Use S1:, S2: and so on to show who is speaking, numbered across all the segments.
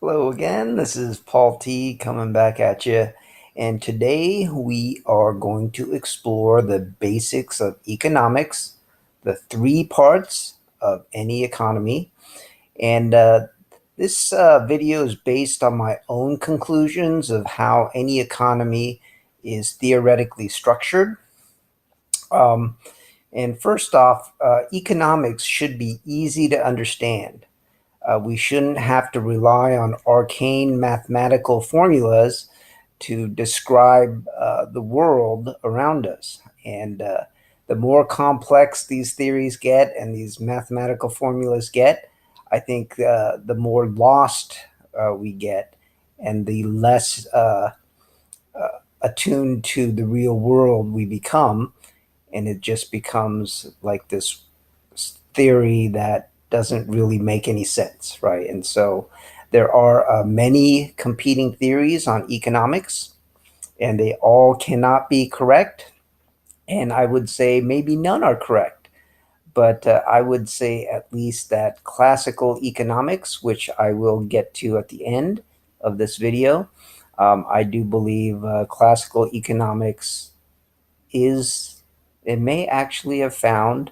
S1: Hello again. This is Paul T coming back at you. And today we are going to explore the basics of economics, the three parts of any economy. And this video is based on my own conclusions of how any economy is theoretically structured. Um, and first off, economics should be easy to understand. We shouldn't have to rely on arcane mathematical formulas to describe the world around us. And the more complex these theories get and these mathematical formulas get, I think the more lost we get and the less attuned to the real world we become. And it just becomes like this theory that doesn't really make any sense, right? And so there are many competing theories on economics, and they all cannot be correct. And I would say maybe none are correct. But I would say at least that classical economics, which I will get to at the end of this video, I do believe classical economics is, it may actually have found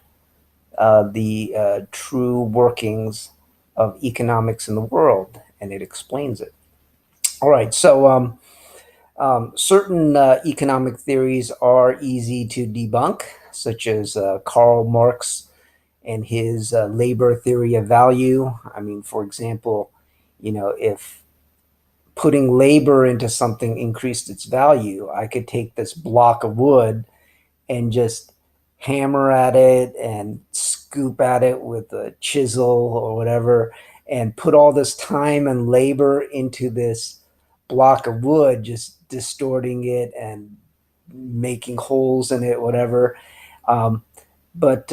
S1: the true workings of economics in the world, and it explains it. All right, so certain economic theories are easy to debunk, such as Karl Marx and his labor theory of value. I mean, for example, if putting labor into something increased its value, I could take this block of wood and just hammer at it and scoop at it with a chisel or whatever and put all this time and labor into this block of wood, just distorting it and making holes in it, whatever. Um, but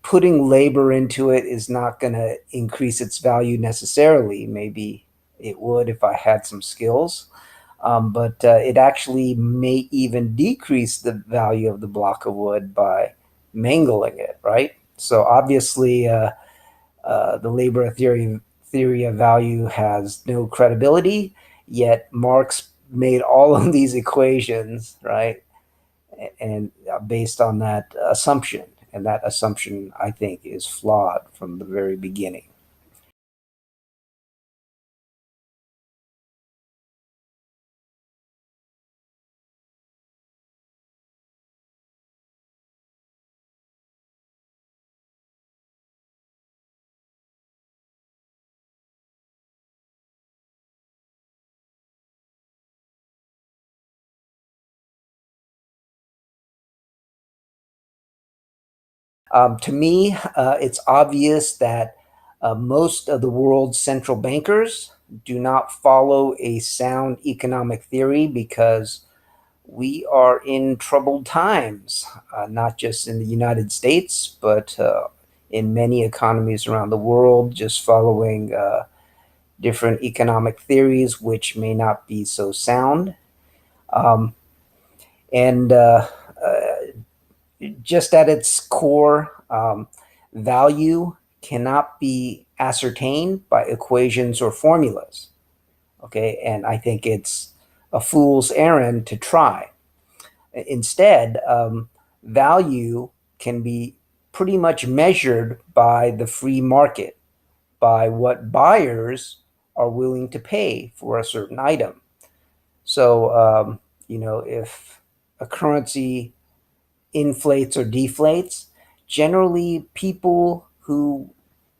S1: putting labor into it is not going to increase its value necessarily. Maybe it would if I had some skills, but it actually may even decrease the value of the block of wood by mangling it, right? So obviously, the labor theory of value has no credibility. Yet Marx made all of these equations, right, and based on that assumption, and that assumption I think is flawed from the very beginning. To me, it's obvious that most of the world's central bankers do not follow a sound economic theory because we are in troubled times, not just in the United States, but in many economies around the world, just following different economic theories, which may not be so sound. Um, and just at its core, value cannot be ascertained by equations or formulas. Okay, and I think it's a fool's errand to try. Instead, value can be pretty much measured by the free market, by what buyers are willing to pay for a certain item. So, if a currency inflates or deflates, generally people who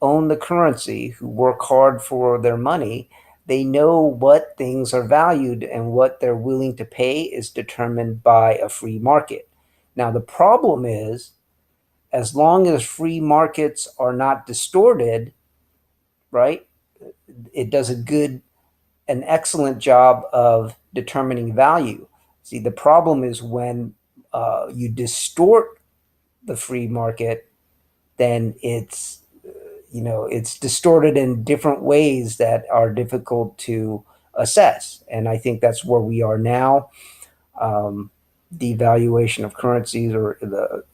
S1: own the currency, who work hard for their money, they know what things are valued and what they're willing to pay is determined by a free market. Now, the problem is, as long as free markets are not distorted, right, it does an excellent job of determining value. See, the problem is when you distort the free market, then it's distorted in different ways that are difficult to assess. And I think that's where we are now. Devaluation of currencies, or the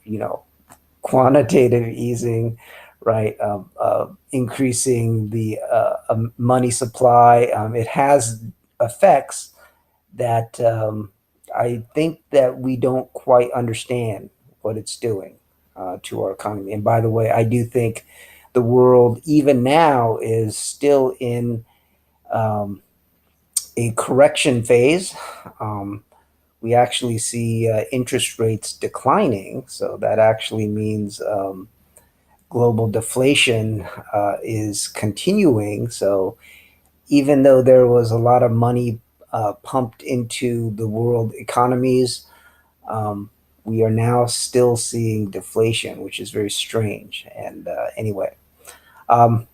S1: quantitative easing, right? Increasing the money supply. It has effects that I think that we don't quite understand what it's doing to our economy. And by the way, I do think the world, even now, is still in um, a correction phase. Um, we actually see interest rates declining, so that actually means global deflation is continuing. So even though there was a lot of money pumped into the world economies, um, we are now still seeing deflation, which is very strange. And anyway, um,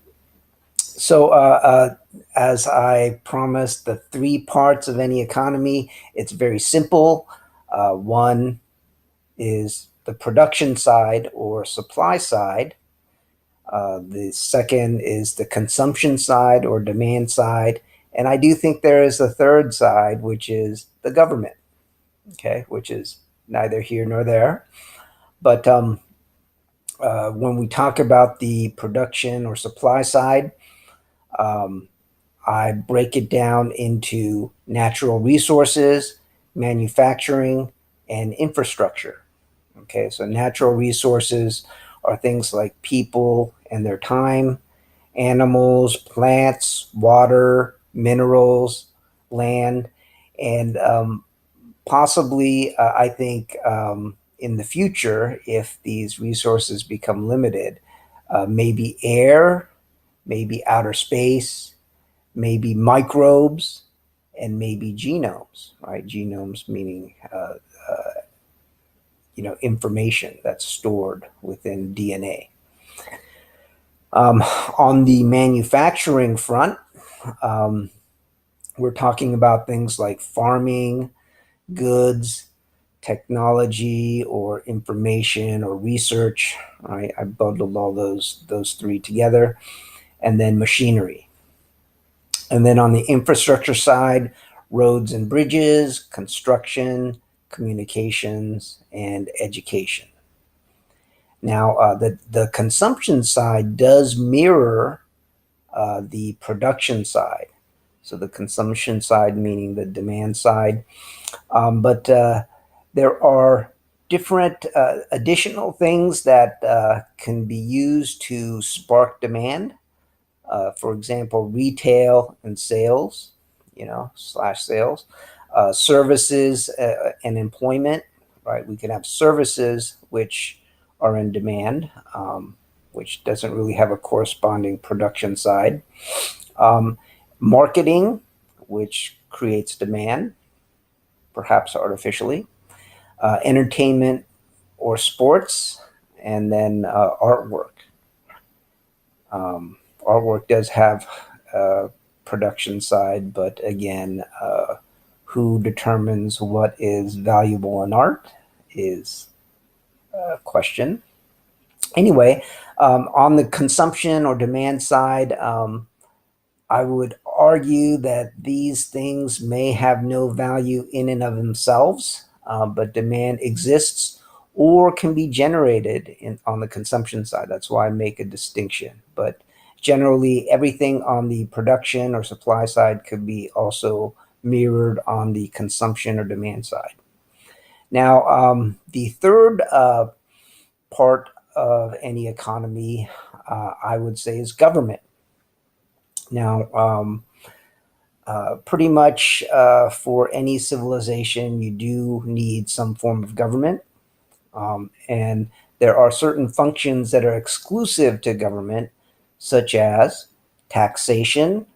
S1: as I promised, the three parts of any economy, it's very simple. One is the production side or supply side. The second is the consumption side or demand side. And I do think there is a third side, which is the government, okay, which is neither here nor there. But when we talk about the production or supply side, um, I break it down into natural resources, manufacturing, and infrastructure. Okay, so natural resources are things like people and their time, animals, plants, water, minerals, land, and possibly, I think in the future, if these resources become limited, maybe air, maybe outer space, maybe microbes, and maybe genomes, right? Genomes meaning, information that's stored within DNA. Um, on the manufacturing front, um, we're talking about things like farming, goods, technology, or information or research. Right? I bundled all those three together, and then machinery. And then on the infrastructure side, roads and bridges, construction, communications, and education. Now, the consumption side does mirror the production side. So the consumption side, meaning the demand side, but there are different additional things that can be used to spark demand. For example, retail and sales, slash sales, services and employment, right? We can have services which are in demand, which doesn't really have a corresponding production side. Um, Marketing, which creates demand, perhaps artificially. Entertainment or sports, and then artwork. Artwork does have a production side, but again, who determines what is valuable in art is a question. Anyway, on the consumption or demand side, I would argue that these things may have no value in and of themselves, but demand exists or can be generated on the consumption side. That's why I make a distinction. But generally, everything on the production or supply side could be also mirrored on the consumption or demand side. Now, the third part of any economy, I would say, is government. Now, pretty much for any civilization, you do need some form of government. And there are certain functions that are exclusive to government, such as taxation,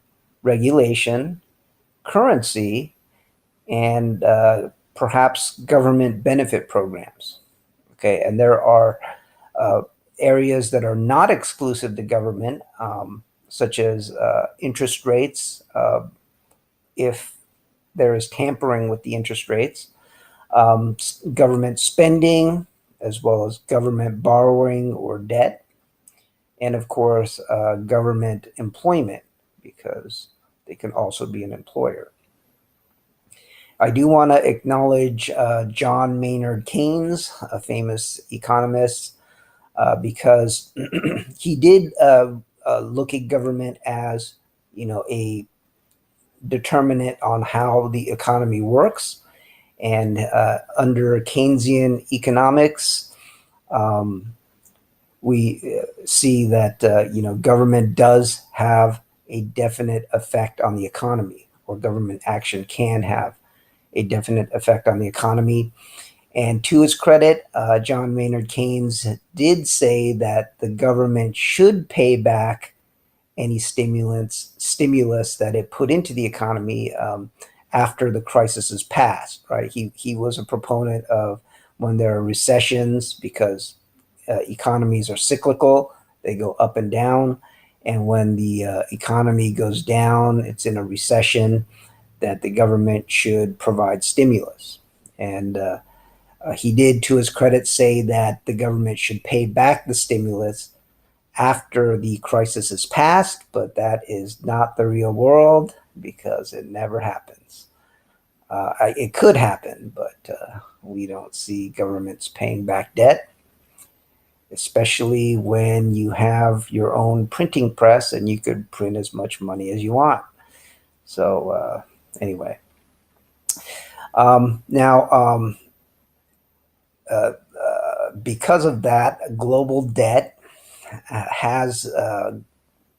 S1: regulation, currency, and perhaps government benefit programs. Okay, and there are uh, areas that are not exclusive to government, such as interest rates, if there is tampering with the interest rates, government spending, as well as government borrowing or debt, and of course, government employment, because they can also be an employer. I do want to acknowledge John Maynard Keynes, a famous economist. because he did look at government as, a determinant on how the economy works. And under Keynesian economics, um, we see that government does have a definite effect on the economy, or government action can have a definite effect on the economy. And to his credit, John Maynard Keynes did say that the government should pay back any stimulus that it put into the economy after the crisis is past. Right? He was a proponent of when there are recessions, because economies are cyclical; they go up and down. And when the economy goes down, it's in a recession, that the government should provide stimulus. And he did, to his credit, say that the government should pay back the stimulus after the crisis is past, but that is not the real world, because it never happens. It could happen, but we don't see governments paying back debt, especially when you have your own printing press and you could print as much money as you want. So, anyway, now, because of that, global debt has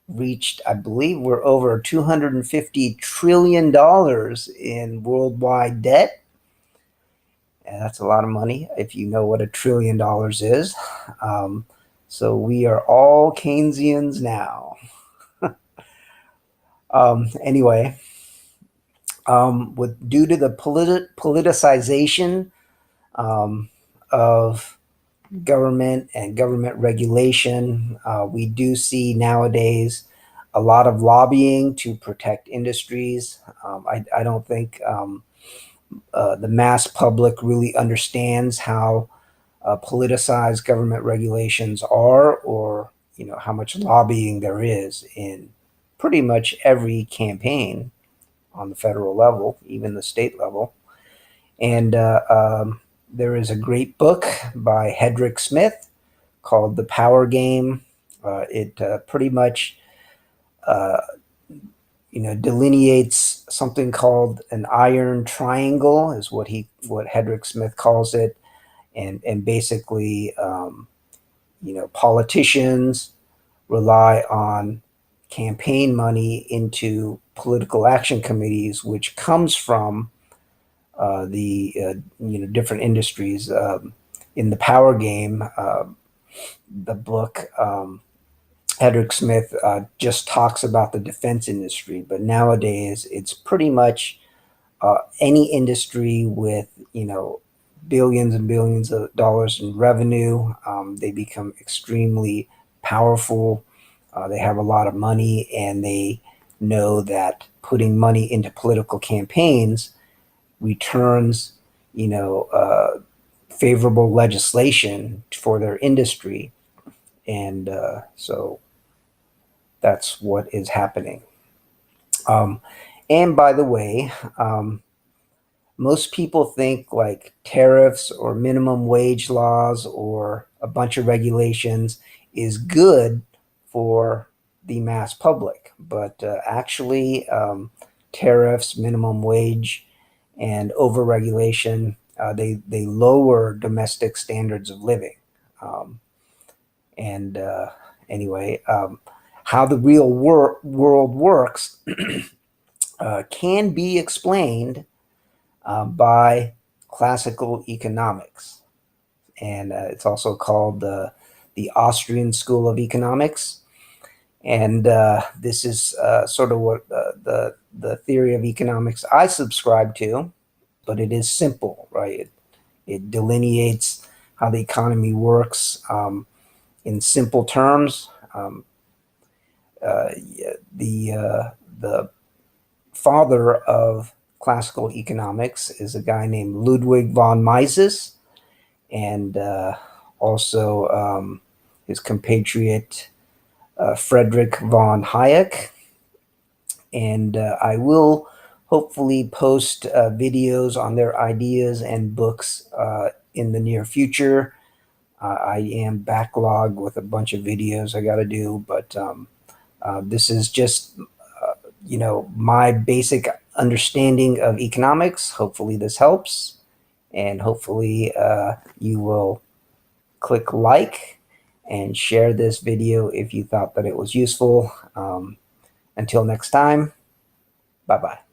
S1: reached, I believe, we're over $250 trillion in worldwide debt. And that's a lot of money if you know what $1 trillion is. Um, so we are all Keynesians now. Anyway, due to the politicization of government and government regulation, we do see nowadays a lot of lobbying to protect industries. I don't think the mass public really understands how politicized government regulations are, or how much lobbying there is in pretty much every campaign on the federal level, even the state level. And there is a great book by Hedrick Smith called The Power Game. It pretty much uh, delineates something called an iron triangle, is what Hedrick Smith calls it. And basically, politicians rely on campaign money into political action committees, which comes from the different industries. In The Power Game, the book, Hedrick Smith just talks about the defense industry, but nowadays it's pretty much any industry with billions and billions of dollars in revenue. They become extremely powerful. They have a lot of money, and they know that putting money into political campaigns returns, favorable legislation for their industry. And so that's what is happening. Um, and by the way, most people think like tariffs or minimum wage laws or a bunch of regulations is good for the mass public, but actually, tariffs, minimum wage, and overregulation, they lower domestic standards of living. Um, and anyway, how the real world works can be explained by classical economics. And it's also called the Austrian School of Economics. And this is sort of what the theory of economics I subscribe to, but it is simple, right? It delineates how the economy works in simple terms. The father of classical economics is a guy named Ludwig von Mises, and also his compatriot Friedrich von Hayek. And I will hopefully post videos on their ideas and books in the near future. I am backlogged with a bunch of videos I got to do, but this is just my basic understanding of economics. Hopefully this helps, and hopefully you will click like and share this video if you thought that it was useful. Until next time, bye bye.